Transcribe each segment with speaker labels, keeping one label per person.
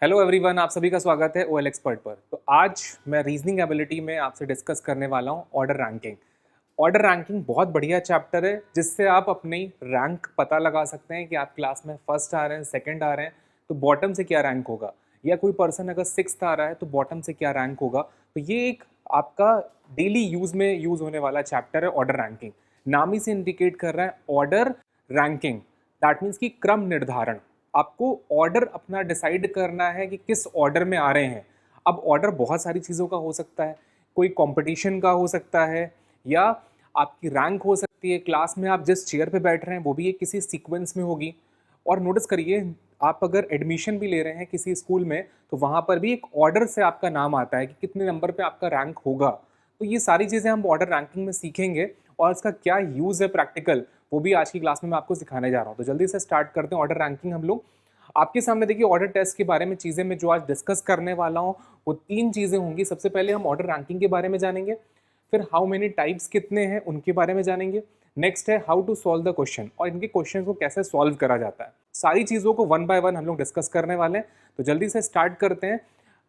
Speaker 1: Hello everyone, आप सभी का स्वागत है ओएल एक्सपर्ट पर। तो आज मैं रीजनिंग एबिलिटी में आपसे डिस्कस करने वाला हूँ ऑर्डर रैंकिंग। ऑर्डर रैंकिंग बहुत बढ़िया चैप्टर है जिससे आप अपनी रैंक पता लगा सकते हैं कि आप क्लास में फर्स्ट आ रहे हैं, सेकंड आ रहे हैं तो बॉटम से क्या रैंक होगा, या कोई पर्सन अगर सिक्स्थ आ रहा है तो बॉटम से क्या रैंक होगा। तो ये एक आपका डेली यूज में यूज होने वाला चैप्टर है ऑर्डर रैंकिंग। नाम ही से इंडिकेट कर रहा है ऑर्डर रैंकिंग, दैट मीन्स कि क्रम निर्धारण। आपको ऑर्डर अपना डिसाइड करना है कि किस ऑर्डर में आ रहे हैं। अब ऑर्डर बहुत सारी चीज़ों का हो सकता है, कोई कंपटीशन का हो सकता है, या आपकी रैंक हो सकती है, क्लास में आप जिस चेयर पे बैठ रहे हैं वो भी एक किसी सीक्वेंस में होगी। और नोटिस करिए, आप अगर एडमिशन भी ले रहे हैं किसी स्कूल में तो वहाँ पर भी एक ऑर्डर से आपका नाम आता है कि कितने नंबर पे आपका रैंक होगा। तो ये सारी चीज़ें हम ऑर्डर रैंकिंग में सीखेंगे और इसका क्या यूज़ है प्रैक्टिकल, वो भी आज की क्लास में मैं आपको सिखाने जा रहा हूँ। तो जल्दी से स्टार्ट करते हैं ऑर्डर रैंकिंग हम लोग। आपके सामने देखिए ऑर्डर टेस्ट के बारे में चीज़ें मैं जो आज डिस्कस करने वाला हूँ वो 3 चीज़ें होंगी। सबसे पहले हम ऑर्डर रैंकिंग के बारे में जानेंगे, फिर हाउ मेनी टाइप्स कितने हैं उनके बारे में जानेंगे, नेक्स्ट है how to solve the question और इनके क्वेश्चन को कैसे सॉल्व करा जाता है। सारी चीज़ों को वन बाय वन हम लोग डिस्कस करने वाले हैं। तो जल्दी से स्टार्ट करते हैं।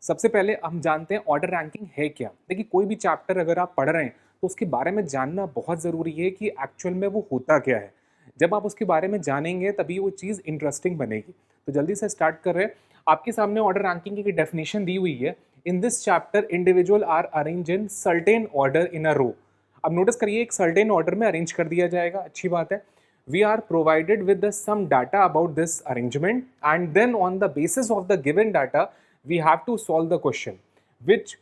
Speaker 1: सबसे पहले हम जानते हैं ऑर्डर रैंकिंग है क्या। देखिए, कोई भी चैप्टर अगर आप पढ़ रहे हैं तो उसके बारे में जानना बहुत ज़रूरी है कि एक्चुअल में वो होता क्या है। जब आप उसके बारे में जानेंगे तभी वो चीज़ इंटरेस्टिंग बनेगी। तो जल्दी से स्टार्ट कर रहे हैं। आपके सामने ऑर्डर रैंकिंग की डेफिनेशन दी हुई है। In this chapter individual are arrange in certain order in a row. अब नोटिस करिए, एक सर्टेन ऑर्डर में अरेंज कर दिया जाएगा, अच्छी बात है। We are provided with some data about this arrangement and then on the basis of the given data we have to solve the question which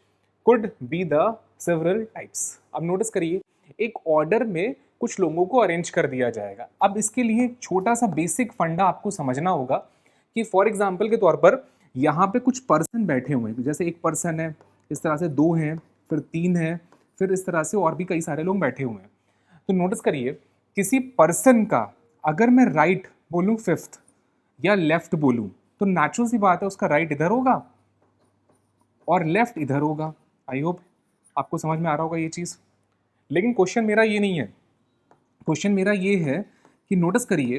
Speaker 1: could be the several types. अब notice करिए, एक order में कुछ लोगों को arrange कर दिया जाएगा। अब इसके लिए एक छोटा सा बेसिक फंडा आपको समझना होगा कि फॉर एग्जाम्पल के तौर पर यहाँ पे कुछ पर्सन बैठे हुए हैं। जैसे एक पर्सन है, इस तरह से दो हैं, फिर तीन है, फिर इस तरह से और भी कई सारे लोग बैठे हुए हैं। तो नोटिस करिए, किसी पर्सन का अगर मैं राइट बोलूँ फिफ्थ या लेफ्ट बोलूँ तो नेचुरल सी बात है उसका राइट इधर होगा और लेफ्ट इधर होगा। आई होप आपको समझ में आ रहा होगा ये चीज़। लेकिन क्वेश्चन मेरा ये नहीं है। क्वेश्चन मेरा ये है कि नोटिस करिए,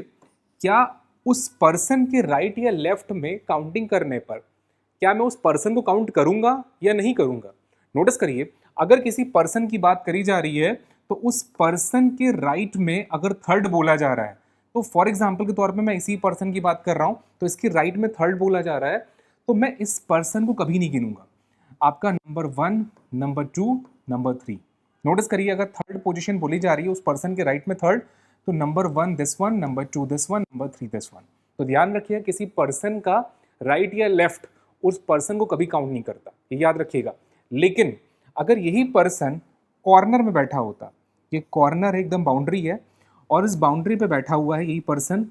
Speaker 1: क्या उस पर्सन के राइट या लेफ्ट में काउंटिंग करने पर क्या मैं उस पर्सन को काउंट करूंगा या नहीं करूंगा। नोटिस करिए, अगर किसी पर्सन की बात करी जा रही है तो उस पर्सन के राइट में अगर थर्ड बोला जा रहा है, तो फॉर एग्जाम्पल के तौर पे मैं इसी पर्सन की बात कर रहा हूं तो इसके राइट में थर्ड बोला जा रहा है, तो मैं इस पर्सन को कभी नहीं गिनूंगा। आपका नंबर 1, नंबर 2, नंबर 3। नोटिस करिए, अगर थर्ड पोजीशन बोली जा रही है उस पर्सन के राइट में थर्ड, तो number 1 this one, number 2 this one, number 3 this one. तो ध्यान रखिए, किसी पर्सन का राइट या लेफ्ट उस पर्सन को कभी काउंट नहीं करता, ये याद रखिएगा। लेकिन अगर यही पर्सन कॉर्नर में बैठा होता, ये कॉर्नर एकदम बाउंड्री है और इस बाउंड्री पे बैठा हुआ है यही पर्सन,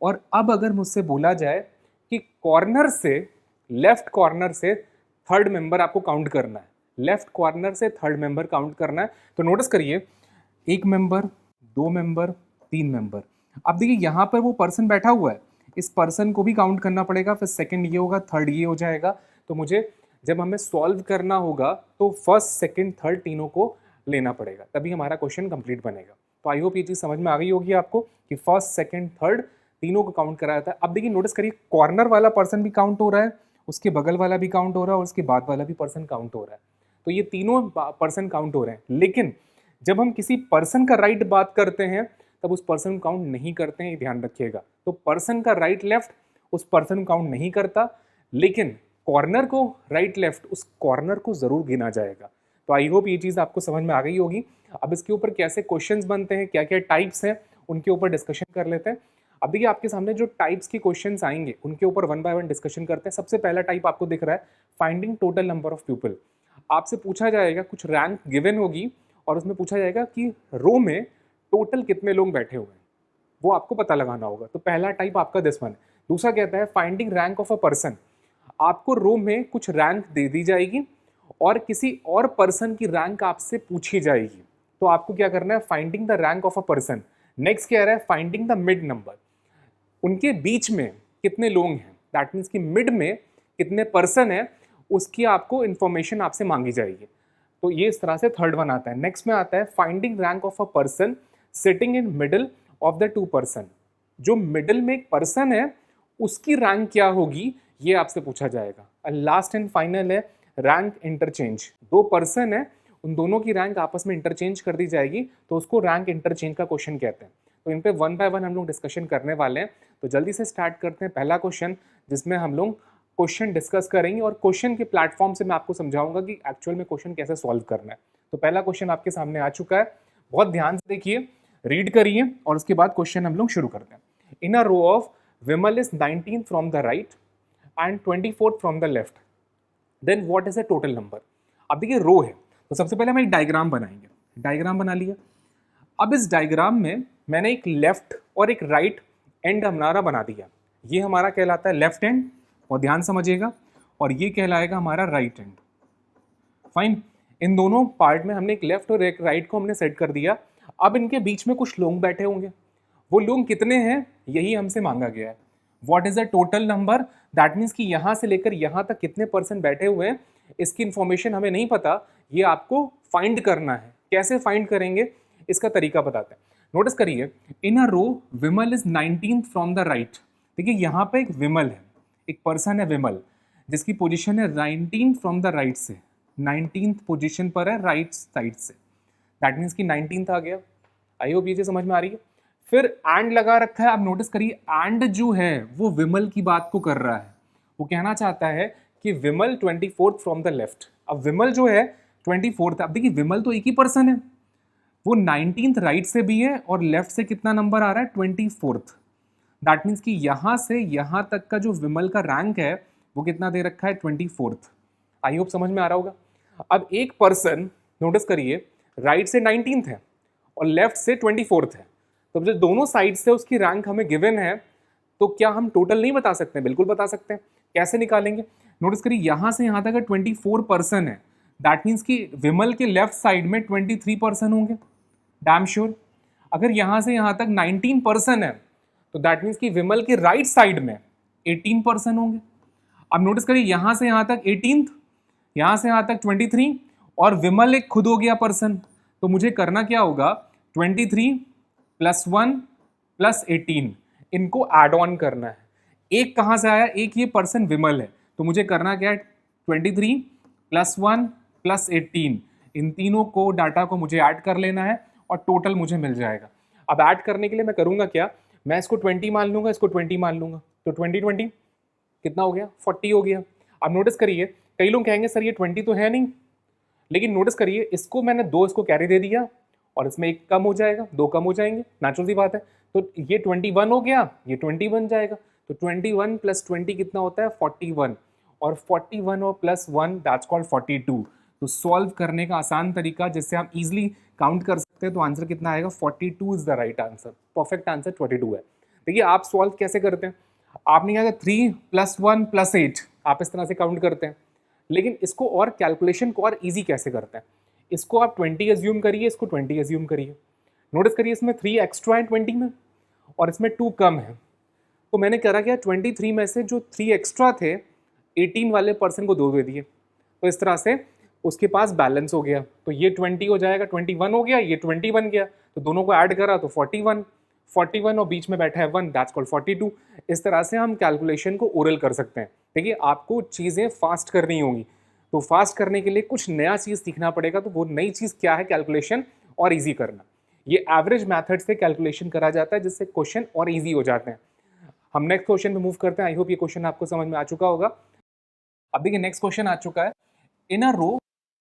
Speaker 1: और अब अगर मुझसे बोला जाए कि कॉर्नर से, लेफ्ट कॉर्नर से थर्ड मेंबर आपको काउंट करना है, लेफ्ट कॉर्नर से थर्ड मेंबर काउंट करना है, तो नोटिस करिए, एक मेंबर, दो मेंबर, तीन मेंबर। अब देखिए यहाँ पर वो पर्सन बैठा हुआ है, इस पर्सन को भी काउंट करना पड़ेगा, फिर सेकंड ये होगा, थर्ड ये हो जाएगा। तो मुझे जब हमें सॉल्व करना होगा तो फर्स्ट सेकंड थर्ड तीनों को लेना पड़ेगा, तभी हमारा क्वेश्चन कंप्लीट बनेगा। तो आई होप ये चीज़ समझ में आ गई होगी आपको कि फर्स्ट सेकंड थर्ड तीनों को काउंट करा जाता है। अब देखिए, नोटिस करिए, कॉर्नर वाला पर्सन भी काउंट हो रहा है, उसके बगल वाला भी काउंट हो रहा है और उसके बाद वाला भी पर्सन काउंट हो रहा है। तो ये तीनों पर्सन काउंट हो रहे हैं। लेकिन जब हम किसी पर्सन का राइट बात करते हैं तब उस पर्सन को काउंट नहीं करते हैं, ये ध्यान रखिएगा। तो पर्सन का राइट लेफ्ट उस पर्सन को काउंट नहीं करता, लेकिन कॉर्नर को राइट लेफ्ट उस कॉर्नर को जरूर गिना जाएगा। तो आई होप ये चीज़ आपको समझ में आ गई होगी। अब इसके ऊपर कैसे क्वेश्चंस बनते हैं, क्या क्या टाइप्स हैं, उनके ऊपर डिस्कशन कर लेते हैं। अब देखिए, आपके सामने जो टाइप्स के क्वेश्चंस आएंगे उनके ऊपर वन बाय वन डिस्कशन करते हैं। सबसे पहला टाइप आपको दिख रहा है finding total number of people. आपसे पूछा जाएगा, कुछ रैंक गिवन होगी और उसमें पूछा जाएगा कि रो में टोटल कितने लोग बैठे हुए हैं, वो आपको पता लगाना होगा। तो पहला टाइप आपका दिस वन है। दूसरा कहता है finding rank of a person. आपको रो में कुछ रैंक दे दी जाएगी और किसी और पर्सन की रैंक आपसे पूछी जाएगी, तो आपको क्या करना है, finding the rank of a person. Next कह रहा है फाइंडिंग द मिड नंबर, उनके बीच में कितने लोग हैं, दैट मीन्स कि मिड में कितने पर्सन है, उसकी आपको इंफॉर्मेशन आपसे मांगी जाएगी। तो ये इस तरह से थर्ड वन आता है। नेक्स्ट में आता है finding rank of a person sitting in middle of the two person. जो मिडल में एक पर्सन है उसकी रैंक क्या होगी, ये आपसे पूछा जाएगा। और लास्ट एंड फाइनल है रैंक इंटरचेंज। दो पर्सन है, उन दोनों की रैंक आपस में इंटरचेंज कर दी जाएगी, तो उसको रैंक इंटरचेंज का क्वेश्चन कहते हैं। तो इन पे वन बाय वन हम लोग डिस्कशन करने वाले हैं। तो जल्दी से स्टार्ट करते हैं पहला क्वेश्चन, जिसमें हम लोग क्वेश्चन डिस्कस करेंगे और क्वेश्चन के प्लेटफॉर्म से मैं आपको समझाऊंगा कि एक्चुअल में क्वेश्चन कैसे सॉल्व करना है। तो पहला क्वेश्चन आपके सामने आ चुका है, बहुत ध्यान से देखिए, रीड करिए और उसके बाद क्वेश्चन हम लोग शुरू करते हैं। In a row of Vimal is 19 from the right and 24 from the left, then what is the total number. अब देखिए रो है, तो सबसे पहले हम एक डायग्राम बनाएंगे। डायग्राम बना लिया। अब इस डायग्राम में मैंने एक लेफ्ट और एक राइट एंड हमारा बना दिया। ये हमारा कहलाता है लेफ्ट एंड, और ध्यान समझिएगा, और ये कहलाएगा हमारा राइट एंड। फाइन, इन दोनों पार्ट में हमने एक लेफ्ट और एक राइट को हमने सेट कर दिया। अब इनके बीच में कुछ लोग बैठे होंगे, वो लोग कितने हैं यही हमसे मांगा गया है। What is the total number, that means कि यहाँ से लेकर यहाँ तक कितने परसेंट बैठे हुए हैं, इसकी इन्फॉर्मेशन हमें नहीं पता, ये आपको फाइंड करना है। कैसे फाइंड करेंगे इसका तरीका बताते हैं। नोटिस करिए, in a row Vimal is 19th from the right. देखिए यहाँ पे एक विमल है, एक पर्सन है विमल, जिसकी पोजीशन है 19 फ्रॉम द राइट से, 19th पोजीशन पर है राइट साइड से। दैट मीन्स कि 19th आ गया। आई होप ये चीज समझ में आ रही है। फिर एंड लगा रखा है। आप नोटिस करिए, एंड जो है वो विमल की बात को कर रहा है। वो कहना चाहता है कि विमल 24th फ्रॉम द लेफ्ट। अब विमल जो है 24th, अब देखिए विमल तो एक ही पर्सन है, वो 19th राइट से भी है और लेफ्ट से कितना नंबर आ रहा है 24th। दैट मीन्स कि यहाँ से यहाँ तक का जो विमल का रैंक है वो कितना दे रखा है 24th। आई होप समझ में आ रहा होगा। अब एक पर्सन नोटिस करिए राइट से 19th है और लेफ्ट से 24th है, तो जब दोनों साइड से उसकी रैंक हमें गिवन है, तो क्या हम टोटल नहीं बता सकते? बिल्कुल बता सकते हैं। कैसे निकालेंगे? नोटिस करिए, यहाँ से यहाँ तक 24 पर्सन है, दैट मीन्स कि विमल के लेफ्ट साइड में 23 पर्सन होंगे, डैम श्योर। अगर यहाँ से यहाँ तक 19 पर्सन है, तो दैट मीन्स कि विमल के राइट साइड में 18 पर्सन होंगे। अब नोटिस करिए, यहाँ से यहाँ तक 18th, यहाँ से यहाँ तक 23, और विमल एक खुद हो गया पर्सन। तो मुझे करना क्या होगा, 23 + 1 + 18, इनको एड ऑन करना है। एक कहाँ से आया? एक ये पर्सन विमल है, तो मुझे करना क्या है, 23 + 1 + 18, इन तीनों को डाटा को मुझे ऐड कर लेना है और टोटल मुझे मिल जाएगा। अब ऐड करने के लिए मैं करूँगा क्या, मैं इसको 20 मान लूँगा, इसको 20 मान लूँगा, तो 20 कितना हो गया, 40 हो गया। अब नोटिस करिए, कई लोग कहेंगे सर ये 20 तो है नहीं, लेकिन नोटिस करिए इसको मैंने 2 इसको कैरी दे दिया और इसमें एक कम हो जाएगा, 2 कम हो जाएंगे, नेचुरल सी बात है। तो ये 21 हो गया, ये 20 बन जाएगा। तो 21 + 20 कितना होता है, 41, और 41 और +1 दैट्स कॉल्ड 42। तो सॉल्व करने का आसान तरीका जिससे हम इजीली काउंट कर सकते हैं, तो आंसर कितना आएगा, 42 is the right answer. Perfect answer 22 है। देखिए आप सॉल्व कैसे करते हैं, आपने क्या 3 + 1 + 8, आप इस तरह से काउंट करते हैं। लेकिन इसको और कैलकुलेशन को और ईजी कैसे करते हैं, इसको आप 20 एज्यूम करिए, इसको 20 एज्यूम करिए। नोटिस करिए इसमें 3 एक्स्ट्रा है 20 में और इसमें 2 कम है, तो मैंने करा क्या, 23 में से जो 3 एक्स्ट्रा थे 18 वाले पर्सन को 2 दे दिए, तो इस तरह से उसके पास बैलेंस हो गया। तो ये 20 हो जाएगा, 21 हो गया, ये 20 बन गया, तो दोनों को ऐड करा तो 41 और बीच में बैठा है 1, दैट्स कॉल्ड 42। इस तरह से हम कैलकुलेशन को ओरल कर सकते हैं। देखिए आपको चीज़ें फास्ट करनी होगी, तो फास्ट करने के लिए कुछ नया चीज़ सीखना पड़ेगा। तो वो नई चीज़ क्या है, कैलकुलेशन और इजी करना। ये एवरेज मेथड से कैलकुलेशन करा जाता है, जिससे क्वेश्चन और इजी हो जाते हैं। हम नेक्स्ट क्वेश्चन पे मूव करते हैं। आई होप ये क्वेश्चन आपको समझ में आ चुका होगा। अब देखिए नेक्स्ट क्वेश्चन आ चुका है, इन अ रो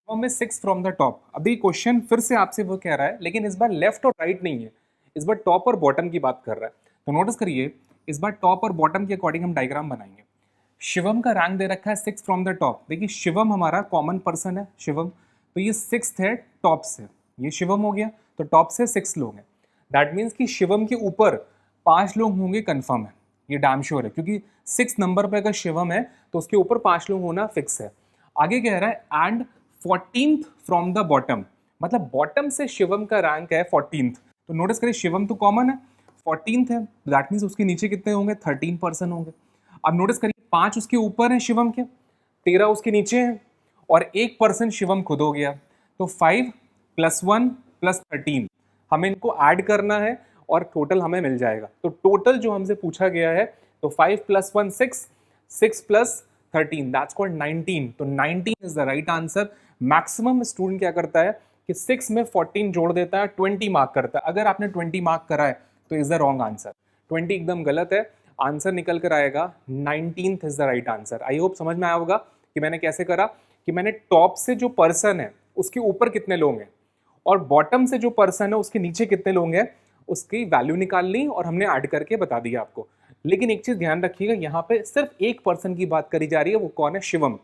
Speaker 1: में 6 फ्रॉम द टॉप। अभी क्वेश्चन फिर से आपसे वो कह रहा है, लेकिन इस बार लेफ्ट और राइट नहीं है, इस बार टॉप और बॉटम की बात कर रहा है। तो नोटिस करिए, इस बार टॉप और बॉटम के अकॉर्डिंग हम डायग्राम बनाएंगे। शिवम का रैंक दे रखा है 6 फ्रॉम द टॉप। देखिए शिवम हमारा कॉमन पर्सन है, शिवम, तो ये 6th है टॉप से, ये शिवम हो गया, तो टॉप से 6 लोग हैं। दैट मीन्स कि शिवम के ऊपर 5 लोग होंगे, कन्फर्म है, ये डैम श्योर है, क्योंकि 6 नंबर पे अगर शिवम है तो उसके ऊपर 5 लोग होना फिक्स है। आगे कह रहा है and 14th from the bottom, मतलब बॉटम से शिवम का रैंक है 14th। तो नोटिस करिए शिवम तो कॉमन है, 14th है, दैट मीन्स उसके नीचे कितने होंगे, 13 पर्सन होंगे। अब नोटिस करिए 5 उसके ऊपर है शिवम के, 13 उसके नीचे हैं, और 1 पर्सन शिवम खुद हो गया। तो 5 + 1 + 13, हमें इनको ऐड करना है और टोटल हमें मिल जाएगा। तो टोटल जो हमसे पूछा गया है, तो 5 + 1 6, 6 प्लस 13 दैट्स कॉल्ड 19। तो 19 is the right answer. Maximum student क्या करता है कि 6 में 14 जोड़ देता है, 20 मार्क करता है। अगर आपने 20 मार्क करा है तो इज द रॉन्ग आंसर, 20 एकदम गलत है। आंसर निकल कर आएगा 19th is the right answer. I hope समझ में आया होगा कि मैंने कैसे करा, कि मैंने टॉप से जो पर्सन है उसके ऊपर कितने लोग हैं और बॉटम से जो पर्सन है उसके नीचे कितने लोग हैं उसकी वैल्यू निकाल ली और हमने ऐड करके बता दिया आपको। लेकिन एक चीज ध्यान रखिएगा, यहाँ पे सिर्फ एक पर्सन की बात करी जा रही है, वो कौन है? शिवम।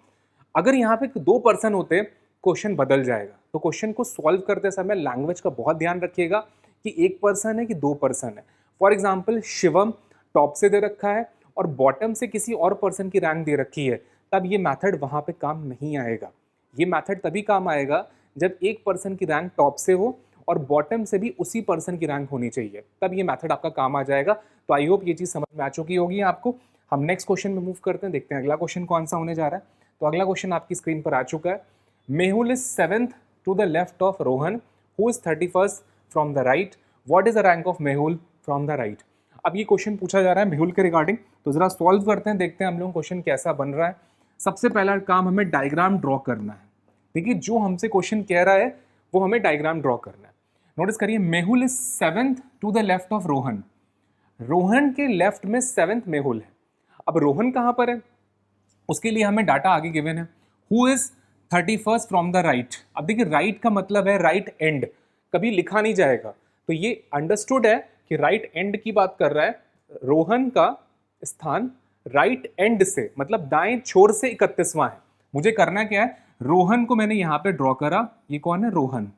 Speaker 1: अगर यहाँ पे 2 पर्सन होते क्वेश्चन बदल जाएगा। तो क्वेश्चन को सॉल्व करते समय लैंग्वेज का बहुत ध्यान रखिएगा कि एक पर्सन है कि 2 पर्सन है। फॉर एग्जाम्पल शिवम टॉप से दे रखा है और बॉटम से किसी और पर्सन की रैंक दे रखी है, तब ये मेथड वहाँ पे काम नहीं आएगा। ये मेथड तभी काम आएगा जब एक पर्सन की रैंक टॉप से हो और बॉटम से भी उसी पर्सन की रैंक होनी चाहिए, तब ये मेथड आपका काम आ जाएगा। तो आई होप ये चीज़ समझ में आ चुकी होगी आपको। हम नेक्स्ट क्वेश्चन में मूव करते हैं, देखते हैं अगला क्वेश्चन कौन सा होने जा रहा है। तो अगला क्वेश्चन आपकी स्क्रीन पर आ चुका है। Mehul is 7th to the left of Rohan, who is 31st from the right. What is the rank of Mehul from the right. अब ये क्वेश्चन पूछा जा रहा है मेहुल के रिगार्डिंग, तो जरा सॉल्व करते हैं, देखते हैं हम लोग क्वेश्चन कैसा बन रहा है। सबसे पहला काम हमें डायग्राम ड्रॉ करना है। देखिए जो हमसे क्वेश्चन कह रहा है वो हमें डायग्राम ड्रॉ करना है। नोटिस करिए, Mehul is 7th to the left of Rohan. Rohan के लेफ्ट में 7th मेहुल है। अब रोहन कहाँ पर है उसके लिए हमें डाटा आगे गिवन है। Who is 31st from the right. अब देखिए राइट का मतलब है राइट एंड, कभी लिखा नहीं जाएगा। तो ये अंडरस्टूड है कि राइट एंड की बात कर रहा है। रोहन का स्थान राइट एंड से मतलब दाएं छोर से 31वां है। मुझे करना क्या है, रोहन को मैंने यहाँ पे ड्रॉ करा, ये कौन है? रोहन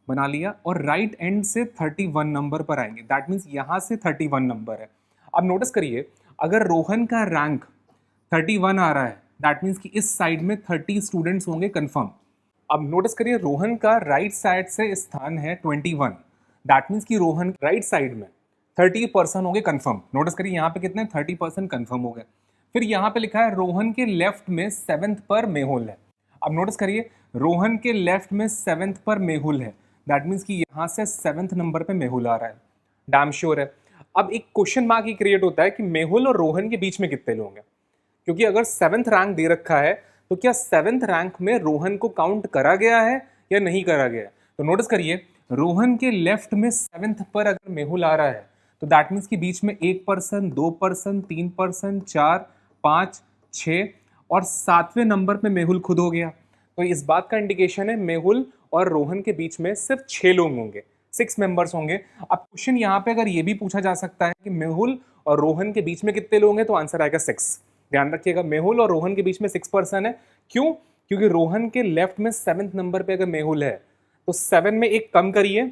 Speaker 1: बना लिया, और राइट एंड से 31 नंबर पर आएंगे। दैट मीन्स यहाँ से 31 नंबर है। अब नोटिस करिए, अगर रोहन का रैंक 31 आ रहा है, दैट मीन्स कि इस साइड में 30 स्टूडेंट्स होंगे कंफर्म। अब नोटिस करिए, रोहन का राइट साइड से स्थान है 21, दैट मीन्स कि रोहन राइट साइड में 30% होंगे कंफर्म। नोटिस करिए यहाँ पे कितने 30% कंफर्म हो गए। फिर यहाँ पे लिखा है रोहन के लेफ्ट में 7th पर मेहुल है। अब नोटिस करिए, रोहन के लेफ्ट में 7th पर मेहुल है, दैट मीन्स कि यहाँ से 7th नंबर पे मेहुल आ रहा है, डैम श्योर है। अब एक क्वेश्चन मार्क ही क्रिएट होता है कि मेहुल और रोहन के बीच में कितने लोग हैं, क्योंकि अगर 7th रैंक दे रखा है तो क्या 7th रैंक में रोहन को काउंट करा गया है या नहीं करा गया है। तो नोटिस करिए, रोहन के लेफ्ट में 7th पर अगर मेहुल आ रहा है तो दैट मीन्स कि बीच में 1 पर्सन, 2 पर्सन, 3 पर्सन, 4, 5, 6 और 7वें नंबर पे मेहुल खुद हो गया। तो इस बात का इंडिकेशन है मेहुल और रोहन के बीच में सिर्फ 6 लोग होंगे, 6 मेंबर्स होंगे। अब क्वेश्चन यहाँ पे अगर ये भी पूछा जा सकता है कि मेहुल और रोहन के बीच में कितने लोग हैं, तो आंसर आएगा 6। ध्यान रखिएगा, मेहुल और रोहन के बीच में 6 पर्सन है। क्यों? क्योंकि रोहन के लेफ्ट में 7th नंबर पे अगर मेहुल है तो 7 में 1 कम करिए,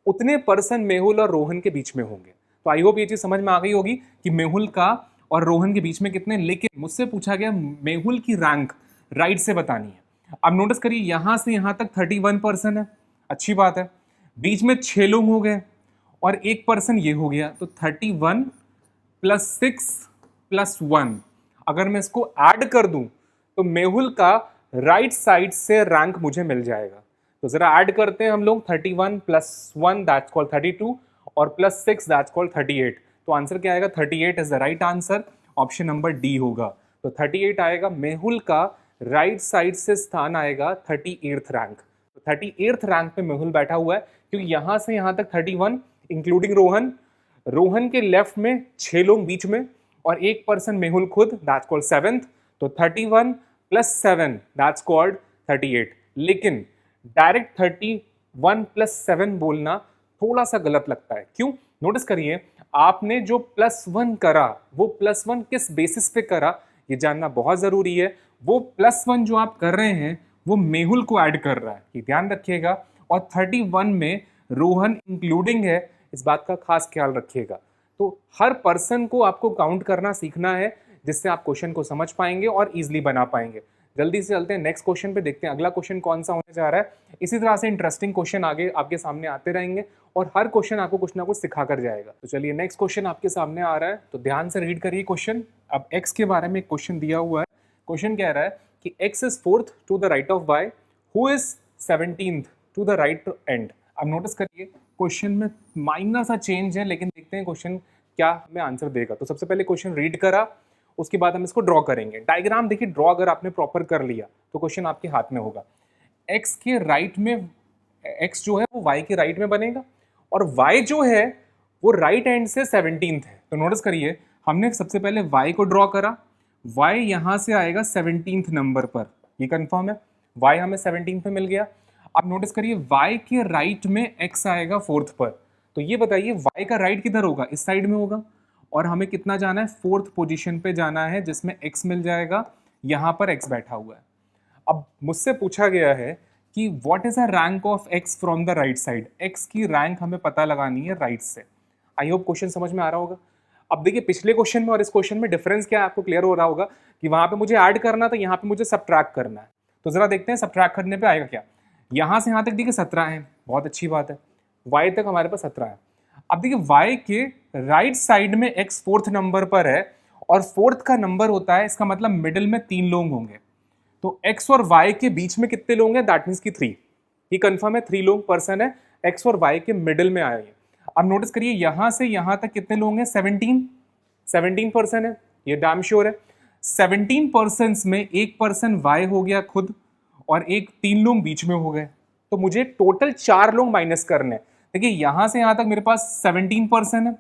Speaker 1: उतने पर्सन मेहुल और रोहन के बीच में होंगे। तो आई होप ये चीज समझ में आ गई होगी कि मेहुल का और रोहन के बीच में कितने। लेकिन मुझसे पूछा गया मेहुल की रैंक राइट से बतानी है। अब नोटिस करिए, यहां से यहां तक 31 पर्सन है, अच्छी बात है। बीच में 6 लोग हो गए और 1 पर्सन ये हो गया, तो 31 प्लस 6 प्लस 1, अगर मैं इसको ऐड कर दूं तो मेहुल का राइट साइड से रैंक मुझे मिल जाएगा। तो जरा ऐड करते हैं हम लोग, 31 प्लस 1 दैट्स कॉल्ड 32 और प्लस 6 दैट्स कॉल्ड 38। तो आंसर क्या आएगा? 38 is the right answer. Option number D होगा। तो 38 आएगा। मेहुल का राइट साइड से स्थान आएगा 38th रैंक। तो 38th रैंक पे मेहुल बैठा हुआ है, क्योंकि यहां से यहां तक 31 इंक्लूडिंग रोहन। रोहन के लेफ्ट में 6 लोग बीच में और 1 पर्सन मेहुल खुद, दैट्स कॉल्ड 7th। तो 31 प्लस 7 दैट्स कॉल्ड 38। लेकिन डायरेक्ट 31 प्लस 7 बोलना थोड़ा सा गलत लगता है। क्यों? नोटिस करिए, आपने जो +1 करा वो +1 किस बेसिस पे करा ये जानना बहुत जरूरी है। वो +1 जो आप कर रहे हैं वो मेहुल को ऐड कर रहा है, ये ध्यान रखिएगा। और 31 में रोहन इंक्लूडिंग है, इस बात का खास ख्याल रखिएगा। तो हर पर्सन को आपको काउंट करना सीखना है, जिससे आप क्वेश्चन को समझ पाएंगे और इजीली बना पाएंगे। जल्दी से चलते हैं नेक्स्ट क्वेश्चन पे, देखते हैं अगला क्वेश्चन कौन सा होने जा रहा है। इसी तरह से इंटरेस्टिंग क्वेश्चन आगे आपके सामने आते रहेंगे और हर क्वेश्चन आपको कुछ ना कुछ सिखा कर जाएगा। तो चलिए नेक्स्ट क्वेश्चन आपके सामने आ रहा है, तो ध्यान से रीड करिए क्वेश्चन। अब x के बारे में एक क्वेश्चन दिया हुआ है। क्वेश्चन कह रहा है कि x is 4th to the right of y, who is 17th to the right end. अब नोटिस करिए, क्वेश्चन में माइनर सा चेंज है, लेकिन देखते हैं क्वेश्चन क्या हमें आंसर देगा। तो सबसे पहले क्वेश्चन रीड करा, उसके बाद हम इसको ड्रॉ करेंगे। डायग्राम देखिए, ड्रॉ अगर आपने प्रॉपर कर लिया तो क्वेश्चन आपके हाथ में होगा। एक्स के राइट में, एक्स जो है वो वाई के राइट में बनेगा, और वाई जो है वो राइट एंड से 17th है। तो नोटिस करिए, हमने सबसे पहले वाई को ड्रॉ करा, वाई यहाँ से आएगा 17th नंबर पर, ये कंफर्म है, वाई हमें 17 पे मिल गया। अब नोटिस करिए वाई के राइट में एक्स आएगा 4th पर, तो ये बताइए वाई का राइट किधर होगा, इस साइड में होगा, और हमें कितना जाना है, 4th पोजीशन पे जाना है, जिसमें एक्स मिल जाएगा, यहाँ पर एक्स बैठा हुआ है। अब मुझसे पूछा गया है कि what is a rank of x from the right side, x की रैंक हमें पता लगानी है राइट से। आई होप क्वेश्चन समझ में आ रहा होगा। अब देखिए पिछले क्वेश्चन में और इस क्वेश्चन में डिफरेंस क्या है आपको क्लियर हो रहा होगा कि वहां पे मुझे ऐड करना था, यहाँ पे मुझे सब्ट्रैक्ट करना है। तो जरा देखते हैं सब्ट्रैक्ट करने पे आएगा क्या। यहाँ से यहाँ तक देखिए 17 है, बहुत अच्छी बात है, वाई तक हमारे पास 17 है। अब देखिए वाई के राइट साइड में एक्स 4th नंबर पर है, और 4th का नंबर होता है, इसका मतलब मिडिल में 3 लोग होंगे। तो x और y के बीच में कितने लोग हैं, दैट मीन्स की 3, ये कंफर्म है, 3 लोग पर्सन है, x और y के मिडिल में आए। अब नोटिस करिए यहां से यहां तक कितने लोग हैं, 17 पर्सन है, ये डैम श्योर है। 17 पर्सन में एक पर्सन y हो गया खुद, और एक 3 लोग बीच में हो गए, तो मुझे टोटल 4 लोग माइनस करने हैं। देखिए यहां से यहां तक मेरे पास 17 पर्सन है,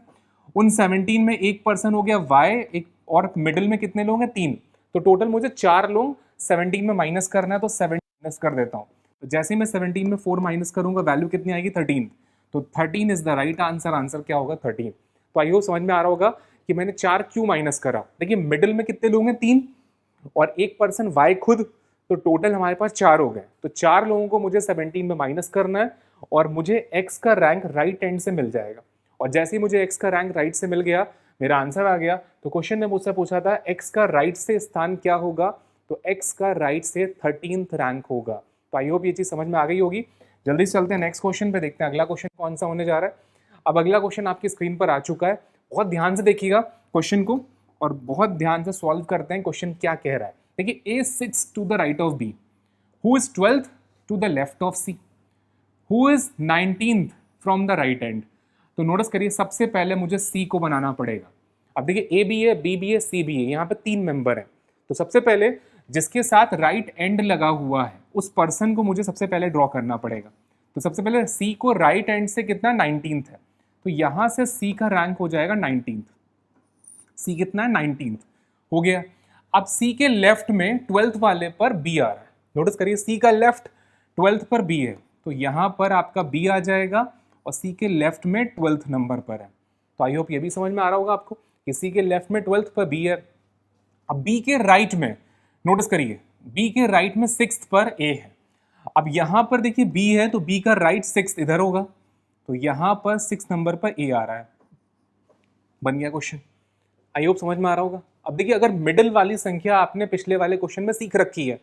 Speaker 1: उन 17 में एक पर्सन हो गया y, एक और मिडिल में कितने लोग हैं, 3, तो टोटल मुझे 4 लोग 17 में माइनस करना है। तो 7 माइनस कर देता हूँ, तो जैसे ही मैं 17 में 4 माइनस करूंगा वैल्यू कितनी आएगी, 13। तो 13 is the right answer, answer क्या होगा 13। तो आई होप समझ में आ रहा होगा कि मैंने 4 क्यों माइनस करा। देखिए मिडिल में कितने लोग हैं, 3, और एक पर्सन वाई खुद, तो टोटल हमारे पास 4 हो गए। तो 4 लोगों को मुझे 17 में माइनस करना है, और मुझे एक्स का रैंक राइट एंड से मिल जाएगा। और जैसे ही मुझे एक्स का रैंक राइट से मिल गया, मेरा आंसर आ गया। तो क्वेश्चन ने मुझसे पूछा था एक्स का राइट से स्थान क्या होगा, तो x का राइट से 13th रैंक होगा। तो आई होप ये चीज समझ में आ गई होगी। जल्दी से चलते हैं नेक्स्ट क्वेश्चन पे, देखते हैं अगला क्वेश्चन कौन सा होने जा रहा है। अब अगला क्वेश्चन आपकी स्क्रीन पर आ चुका है, बहुत ध्यान से देखिएगा क्वेश्चन को, और बहुत ध्यान से सॉल्व करते हैं क्वेश्चन क्या कह रहा है। देखिए A6 to the right of B, who is 12th to the left of C, who is 19th from the right end. तो नोटिस करिए सबसे पहले मुझे C को बनाना पड़ेगा। अब देखिए A भी है, B भी है, C भी है, यहाँ पे 3 मेंबर हैं। तो सबसे पहले जिसके साथ राइट एंड लगा हुआ है उस पर्सन को मुझे सबसे पहले ड्रॉ करना पड़ेगा। तो सबसे पहले C को राइट एंड से कितना, 19th है, तो यहां से C का रैंक हो जाएगा 19th। C कितना है, 19th हो गया। अब C के लेफ्ट में 12th वाले पर B आ रहा है। नोटिस करिए C का लेफ्ट 12th पर B है, तो यहां पर आपका B आ जाएगा, और C के लेफ्ट में 12th नंबर पर है। तो आई होप ये भी समझ में आ रहा होगा आपको कि C के लेफ्ट में 12th पर B है। अब B के राइट में नोटिस करिए, B के राइट में 6th पर A है। अब यहां पर देखिए B है, तो B का राइट 6th इधर होगा, तो यहां पर 6 नंबर पर A आ रहा है। बन गया क्वेश्चन, आई होप समझ में आ रहा होगा। अब देखिए अगर मिडिल वाली संख्या आपने पिछले वाले क्वेश्चन में सीख रखी है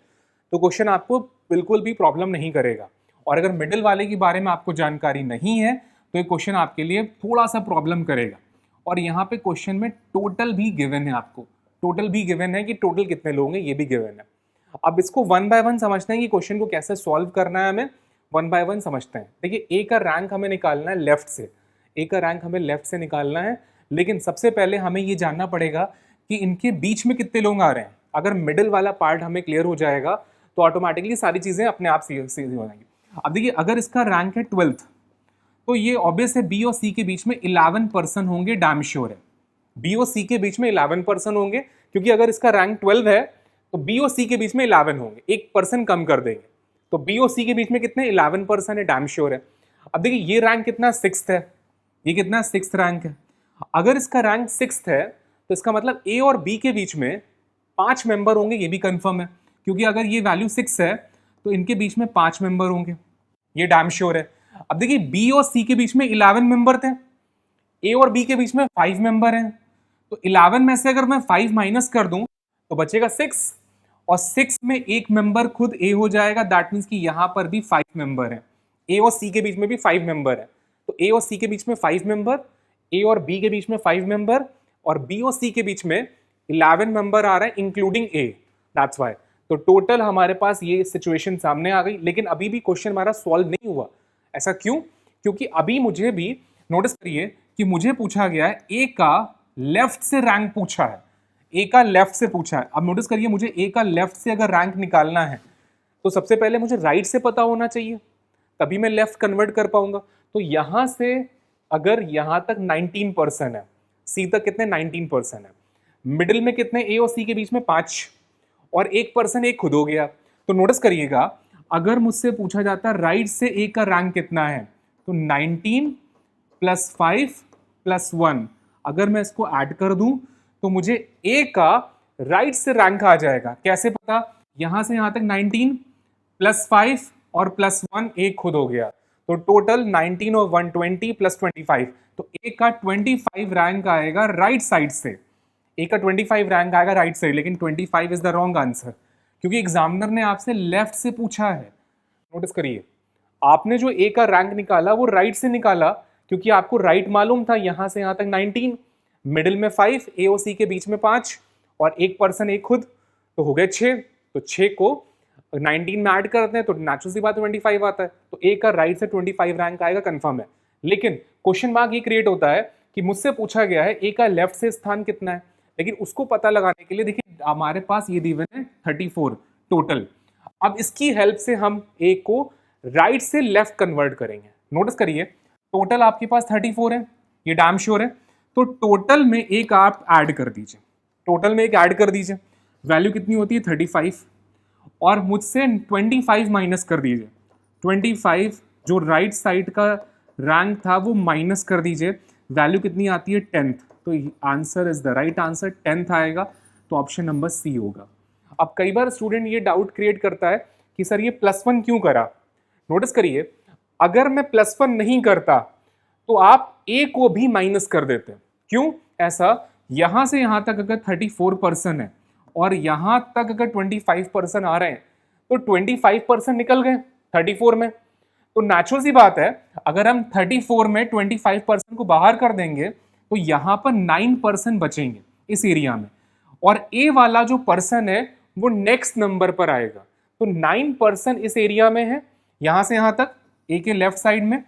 Speaker 1: तो क्वेश्चन आपको बिल्कुल भी प्रॉब्लम नहीं करेगा, और अगर मिडिल वाले के बारे में आपको जानकारी नहीं है तो ये क्वेश्चन आपके लिए थोड़ा सा प्रॉब्लम करेगा। और यहाँ पे क्वेश्चन में टोटल भी गिवन है, आपको टोटल भी गिवन है कि टोटल कितने लोग हैं, ये भी गिवन है। अब इसको 1 बाय 1 समझते हैं कि क्वेश्चन को कैसे सॉल्व करना है, हमें 1 बाय 1 समझते हैं। देखिए ए का रैंक हमें निकालना है लेफ्ट से, ए का रैंक हमें लेफ्ट से निकालना है, लेकिन सबसे पहले हमें ये जानना पड़ेगा कि इनके बीच में कितने लोग आ रहे हैं। अगर मिडिल वाला पार्ट हमें क्लियर हो जाएगा तो ऑटोमेटिकली सारी चीजें अपने आप सीधी हो जाएंगी। अब देखिए अगर इसका रैंक है 12th, तो ये ऑब्वियस है बी और सी के बीच में 11 पर्सन होंगे, डैम श्योर है। बी और सी के बीच में 11 पर्सन होंगे, क्योंकि अगर इसका रैंक 12 है तो बी और सी के बीच में 11 होंगे, एक पर्सन कम कर देंगे, तो बी और सी के बीच में कितने 11 पर्सन है, डैम श्योर है। अब देखिए ये रैंक कितना 6th है, ये कितना 6th रैंक है। अगर इसका रैंक 6th है तो इसका मतलब ए और बी के बीच में 5 मेंबर होंगे, ये भी कंफर्म है, क्योंकि अगर ये वैल्यू 6 है तो इनके बीच में 5 मेंबर होंगे, ये डैम श्योर है। अब देखिए बी और सी के बीच में 11 मेंबर थे, ए और बी के बीच में 5 मेंबर हैं, तो 11 में से अगर मैं 5 माइनस कर दूं तो बचेगा 6, और 6 में एक मेंबर खुद ए हो जाएगा, दैट मीन्स कि यहां पर भी 5 मेंबर हैं, ए और सी के बीच में भी 5 मेंबर है। तो ए और सी के बीच में 5 मेंबर, ए और बी के बीच में 5 मेंबर, और बी और सी के बीच में 11 मेंबर आ रहे हैं इंक्लूडिंग ए, दैट्स व्हाई। तो टोटल हमारे पास ये सिचुएशन सामने आ गई, लेकिन अभी भी क्वेश्चन हमारा सॉल्व नहीं हुआ। ऐसा क्यों? क्योंकि अभी मुझे भी नोटिस करिए कि मुझे पूछा गया है ए का लेफ्ट से रैंक पूछा है, ए का लेफ्ट से पूछा है। अब नोटिस करिए, मुझे ए का लेफ्ट से अगर रैंक निकालना है तो सबसे पहले मुझे राइट से पता होना चाहिए, तभी मैं लेफ्ट कन्वर्ट कर पाऊंगा। तो यहां से अगर यहां तक 19% है, सी तक कितने 19% है, मिडिल में कितने ए और सी के बीच में 5, और 1% ए खुद हो गया। तो नोटिस करिएगा, अगर मुझसे पूछा जाता राइट से ए का रैंक कितना है तो 19 + 5 + 1, अगर मैं इसको ऐड कर दूं तो मुझे ए का राइट से रैंक आ जाएगा। कैसे पता? यहां से यहां तक 19 + 5 और +1 ए खुद हो गया, तो टोटल 19 और 120 + 25, तो ए का 25 रैंक आएगा राइट साइड से। ए का 25 रैंक आएगा राइट साइड, लेकिन 25 इज द रॉन्ग आंसर, क्योंकि एग्जामिनर ने आपसे लेफ्ट से पूछा है। नोटिस करिए, आपने जो ए का रैंक निकाला वो राइट से निकाला, क्योंकि आपको राइट मालूम था, यहां से यहां तक 19, मिडिल में 5, ए और सी के बीच में 5, और 1% ए खुद, तो हो गए 6। तो 6 को 19 में ऐड करते हैं तो नेचुरल सी बात 25 आता है, तो ए का राइट से 25 रैंक आएगा, कंफर्म है। लेकिन क्वेश्चन मार्क ये क्रिएट होता है कि मुझसे पूछा गया है ए का लेफ्ट से स्थान कितना है, लेकिन उसको पता लगाने के लिए देखिए हमारे पास ये गिवन है 34 टोटल। अब इसकी हेल्प से हम ए को राइट से लेफ्ट कन्वर्ट करेंगे। नोटिस करिए, टोटल आपके पास 34 है, ये डैम श्योर है, तो टोटल में एक आप ऐड कर दीजिए, टोटल में एक ऐड कर दीजिए, वैल्यू कितनी होती है 35, और मुझसे 25 माइनस कर दीजिए, 25 जो राइट साइड का रैंक था वो माइनस कर दीजिए, वैल्यू कितनी आती है 10th, तो answer is the right answer 10th आएगा, तो ऑप्शन नंबर सी होगा। अब कई बार स्टूडेंट ये डाउट क्रिएट करता है कि सर ये +1 क्यों करा। नोटिस करिए, अगर मैं +1 नहीं करता तो आप ए को भी माइनस कर देते। क्यों ऐसा? यहां से यहां तक अगर 34% है और यहां तक अगर 25% आ रहे हैं तो 25% निकल गए 34 में, तो नेचुरल सी बात है, अगर हम 34 में 25% को बाहर कर देंगे तो यहां पर 9% बचेंगे इस एरिया में, और ए वाला जो पर्सन है वो नेक्स्ट नंबर पर आएगा, तो 9% इस एरिया में है, यहां से यहां तक ए के लेफ्ट साइड में,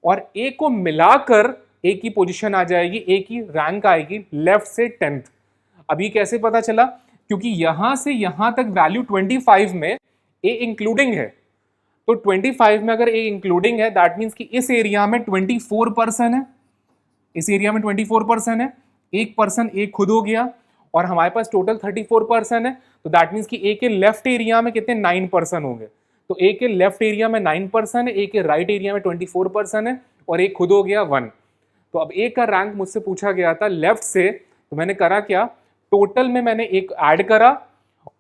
Speaker 1: और ए को मिलाकर ए की पोजीशन आ जाएगी, ए की रैंक आएगी लेफ्ट से 10th। अभी कैसे पता चला? क्योंकि यहां से यहां तक वैल्यू 25 में ए इंक्लूडिंग है, तो 25 में अगर ए इंक्लूडिंग है दैट मीन्स कि इस एरिया में 24% है, इस एरिया में 24% है, 1% ए खुद हो गया, और हमारे पास टोटल 34% है, तो दैट मीन्स कि ए के लेफ्ट एरिया में कितने 9% होंगे, तो ए के लेफ्ट एरिया में 9% है, ए के राइट एरिया में 24% है, और ए खुद हो गया 1। तो अब ए का रैंक मुझसे पूछा गया था लेफ्ट से, तो मैंने करा क्या, टोटल में मैंने एक ऐड करा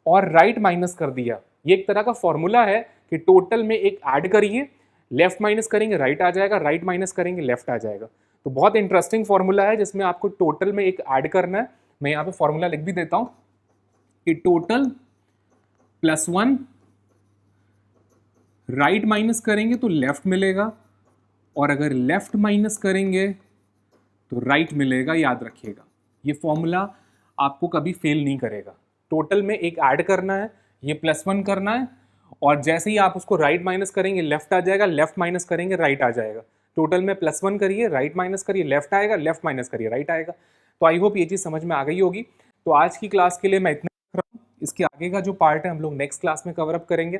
Speaker 1: और राइट माइनस कर दिया। ये एक तरह का फॉर्मूला है कि टोटल में एक ऐड करिए, लेफ्ट माइनस करेंगे राइट आ जाएगा, राइट माइनस करेंगे लेफ्ट आ जाएगा। तो बहुत इंटरेस्टिंग फॉर्मूला है जिसमें आपको टोटल में एक ऐड करना है। मैं यहाँ पे फॉर्मूला लिख भी देता हूँ कि टोटल +1 राइट माइनस करेंगे तो लेफ्ट मिलेगा, और अगर लेफ्ट माइनस करेंगे तो राइट मिलेगा। याद रखिएगा, ये फॉर्मूला आपको कभी फेल नहीं करेगा। टोटल में एक ऐड करना है, ये +1 करना है, और जैसे ही आप उसको राइट माइनस करेंगे लेफ्ट आ जाएगा, लेफ्ट माइनस करेंगे राइट आ जाएगा। टोटल में +1 करिए, राइट माइनस करिए लेफ्ट आएगा, लेफ्ट माइनस करिए राइट आएगा। तो आई होप ये चीज़ समझ में आ गई होगी। तो आज की क्लास के लिए मैं इतना रख रहा हूँ, इसके आगे का जो पार्ट है हम लोग नेक्स्ट क्लास में कवर अप करेंगे।